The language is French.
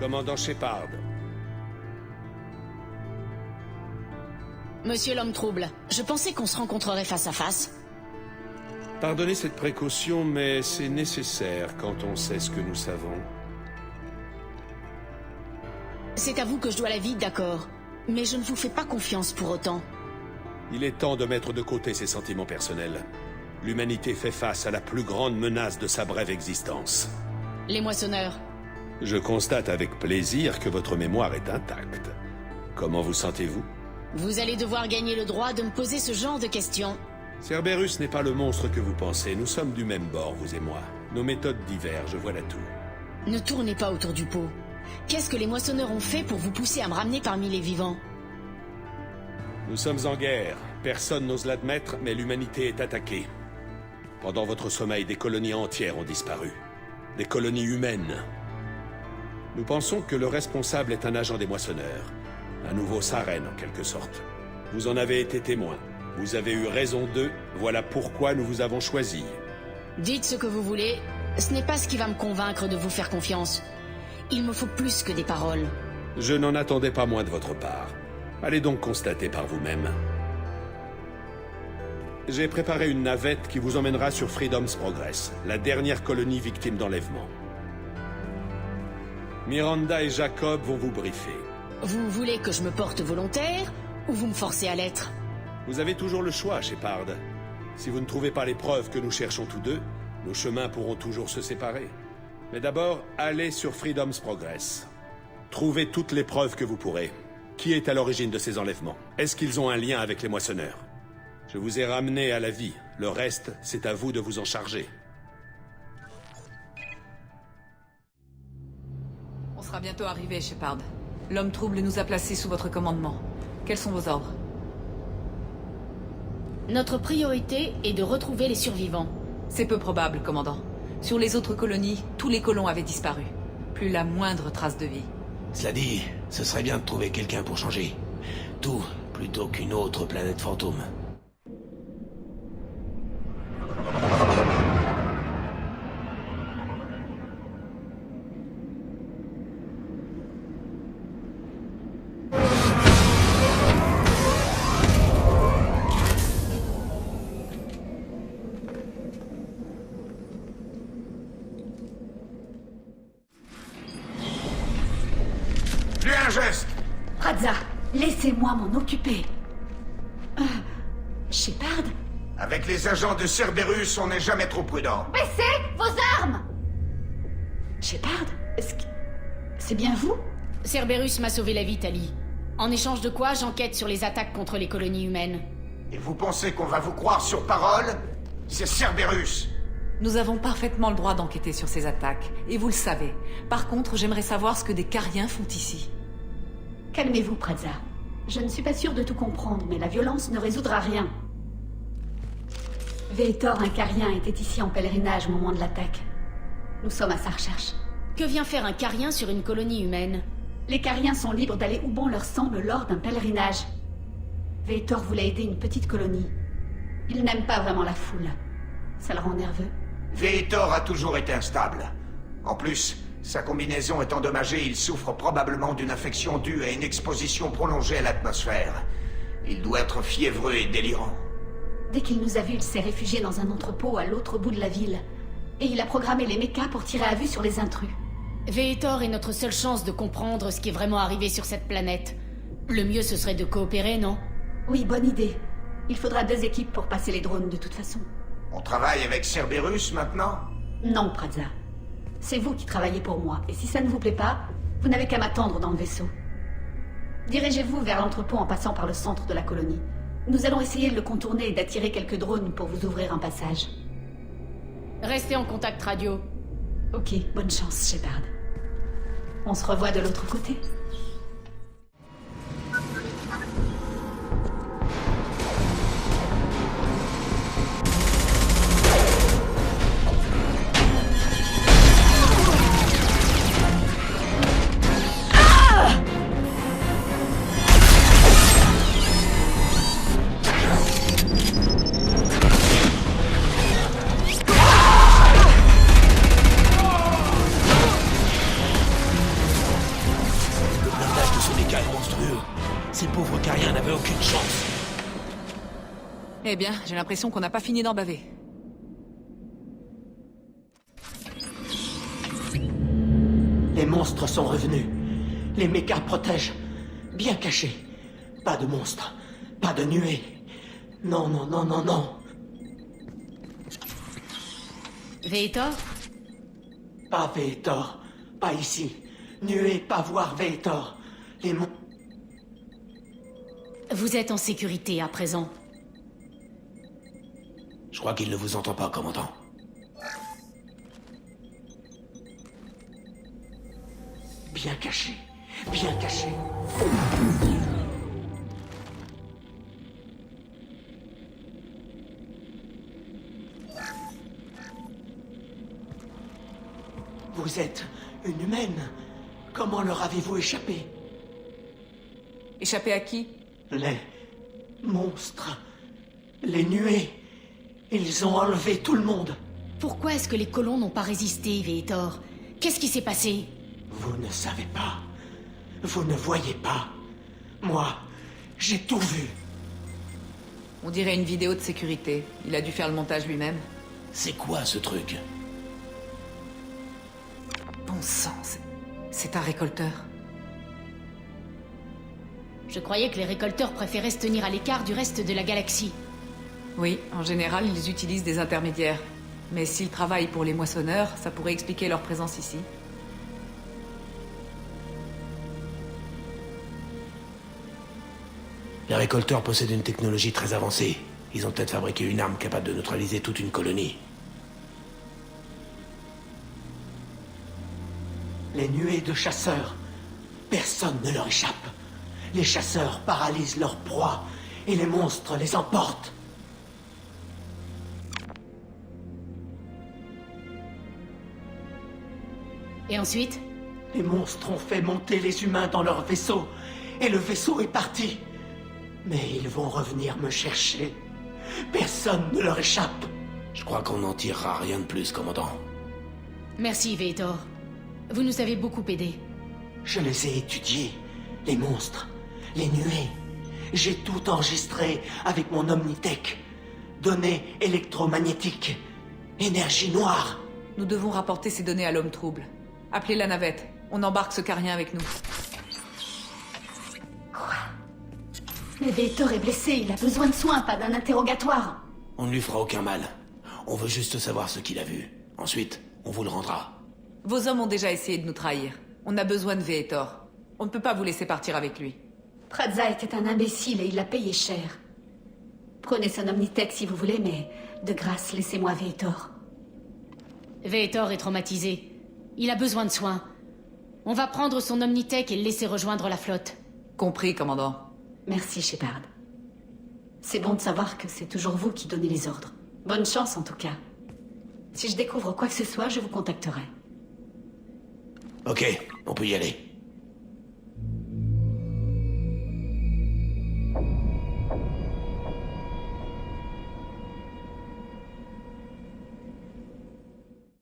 Commandant Shepard. Monsieur l'homme trouble, je pensais qu'on se rencontrerait face à face. Pardonnez cette précaution, mais c'est nécessaire quand on sait ce que nous savons. C'est à vous que je dois la vie, d'accord. Mais je ne vous fais pas confiance pour autant. Il est temps de mettre de côté ses sentiments personnels. L'humanité fait face à la plus grande menace de sa brève existence. Les moissonneurs. Je constate avec plaisir que votre mémoire est intacte. Comment vous sentez-vous? Vous allez devoir gagner le droit de me poser ce genre de questions. Cerberus n'est pas le monstre que vous pensez. Nous sommes du même bord, vous et moi. Nos méthodes divergent, voilà tout. Ne tournez pas autour du pot. Qu'est-ce que les moissonneurs ont fait pour vous pousser à me ramener parmi les vivants? Nous sommes en guerre. Personne n'ose l'admettre, mais l'humanité est attaquée. Pendant votre sommeil, des colonies entières ont disparu. Des colonies humaines. Nous pensons que le responsable est un agent des moissonneurs. Un nouveau Saren, en quelque sorte. Vous en avez été témoin. Vous avez eu raison d'eux. Voilà pourquoi nous vous avons choisi. Dites ce que vous voulez. Ce n'est pas ce qui va me convaincre de vous faire confiance. Il me faut plus que des paroles. Je n'en attendais pas moins de votre part. Allez donc constater par vous-même. J'ai préparé une navette qui vous emmènera sur Freedom's Progress, la dernière colonie victime d'enlèvement. Miranda et Jacob vont vous briefer. Vous voulez que je me porte volontaire, ou vous me forcez à l'être? Vous avez toujours le choix, Shepard. Si vous ne trouvez pas les preuves que nous cherchons tous deux, nos chemins pourront toujours se séparer. Mais d'abord, allez sur Freedom's Progress. Trouvez toutes les preuves que vous pourrez. Qui est à l'origine de ces enlèvements? Est-ce qu'ils ont un lien avec les moissonneurs? Je vous ai ramené à la vie. Le reste, c'est à vous de vous en charger. On sera bientôt arrivé, Shepard. L'homme trouble nous a placés sous votre commandement. Quels sont vos ordres? Notre priorité est de retrouver les survivants. C'est peu probable, commandant. Sur les autres colonies, tous les colons avaient disparu. Plus la moindre trace de vie. Cela dit, ce serait bien de trouver quelqu'un pour changer. Tout, plutôt qu'une autre planète fantôme. Plus un geste! Radza, laissez-moi m'en occuper. Shepard? Avec les agents de Cerberus, on n'est jamais trop prudent. Baissez vos armes! Shepard? Est-ce que... c'est bien vous? Cerberus m'a sauvé la vie, Tali. En échange de quoi, j'enquête sur les attaques contre les colonies humaines. Et vous pensez qu'on va vous croire sur parole? C'est Cerberus! Nous avons parfaitement le droit d'enquêter sur ces attaques, et vous le savez. Par contre, j'aimerais savoir ce que des Cariens font ici. Calmez-vous, Preza. Je ne suis pas sûre de tout comprendre, mais la violence ne résoudra rien. Vetor, un Carien, était ici en pèlerinage au moment de l'attaque. Nous sommes à sa recherche. Que vient faire un Carien sur une colonie humaine? Les Cariens sont libres d'aller où bon leur semble lors d'un pèlerinage. Vetor voulait aider une petite colonie. Il n'aime pas vraiment la foule. Ça le rend nerveux. Vetor a toujours été instable. En plus, sa combinaison est endommagée, il souffre probablement d'une infection due à une exposition prolongée à l'atmosphère. Il doit être fiévreux et délirant. Dès qu'il nous a vus, il s'est réfugié dans un entrepôt à l'autre bout de la ville. Et il a programmé les mechas pour tirer à vue sur les intrus. Vetor est notre seule chance de comprendre ce qui est vraiment arrivé sur cette planète. Le mieux, ce serait de coopérer, non? Oui, bonne idée. Il faudra 2 équipes pour passer les drones de toute façon. On travaille avec Cerberus maintenant? Non, Preza. C'est vous qui travaillez pour moi, et si ça ne vous plaît pas, vous n'avez qu'à m'attendre dans le vaisseau. Dirigez-vous vers l'entrepôt en passant par le centre de la colonie. Nous allons essayer de le contourner et d'attirer quelques drones pour vous ouvrir un passage. Restez en contact radio. Ok, bonne chance, Shepard. On se revoit de l'autre côté. aucune chance. Eh bien, j'ai l'impression qu'on n'a pas fini d'en baver. Les monstres sont revenus. Les mechas protègent. Bien cachés. Pas de monstres. Pas de nuées. Non, non, non, non, non. Vetor? Pas Vetor. Pas ici. Nuée, pas voir Vetor. Les monstres... Vous êtes en sécurité à présent. Je crois qu'il ne vous entend pas, commandant. Bien cachés. Bien cachés. Vous êtes une humaine. Comment leur avez-vous échappé? Échappé à qui? Les monstres. Les nuées. Ils ont enlevé tout le monde. Pourquoi est-ce que les colons n'ont pas résisté, Vetor? Qu'est-ce qui s'est passé? Vous ne savez pas. Vous ne voyez pas. Moi, j'ai tout vu. On dirait une vidéo de sécurité. Il a dû faire le montage lui-même. C'est quoi ce truc? Bon sang, c'est un récolteur. Je croyais que les récolteurs préféraient se tenir à l'écart du reste de la galaxie. Oui, en général, ils utilisent des intermédiaires. Mais s'ils travaillent pour les moissonneurs, ça pourrait expliquer leur présence ici. Les récolteurs possèdent une technologie très avancée. Ils ont peut-être fabriqué une arme capable de neutraliser toute une colonie. Les nuées de chasseurs. Personne ne leur échappe. Les chasseurs paralysent leurs proies et les monstres les emportent. Et ensuite? Les monstres ont fait monter les humains dans leur vaisseau et le vaisseau est parti. Mais ils vont revenir me chercher. Personne ne leur échappe. Je crois qu'on n'en tirera rien de plus, commandant. Merci, Vetor. Vous nous avez beaucoup aidés. Je les ai étudiés, les monstres, les nuées. J'ai tout enregistré avec mon Omnitech. Données électromagnétiques, énergie noire. Nous devons rapporter ces données à l'homme trouble. Appelez la navette. On embarque ce carien avec nous. Mais Vetor est blessé, il a besoin de soins, pas d'un interrogatoire. On ne lui fera aucun mal. On veut juste savoir ce qu'il a vu. Ensuite, on vous le rendra. Vos hommes ont déjà essayé de nous trahir. On a besoin de Vetor. On ne peut pas vous laisser partir avec lui. Tradza était un imbécile et il l'a payé cher. Prenez son Omnitech si vous voulez, mais de grâce, laissez-moi Vetor. Vetor est traumatisé. Il a besoin de soins. On va prendre son Omnitech et le laisser rejoindre la flotte. Compris, commandant. Merci, Shepard. C'est bon de savoir que c'est toujours vous qui donnez les ordres. Bonne chance, en tout cas. Si je découvre quoi que ce soit, je vous contacterai. Ok, on peut y aller.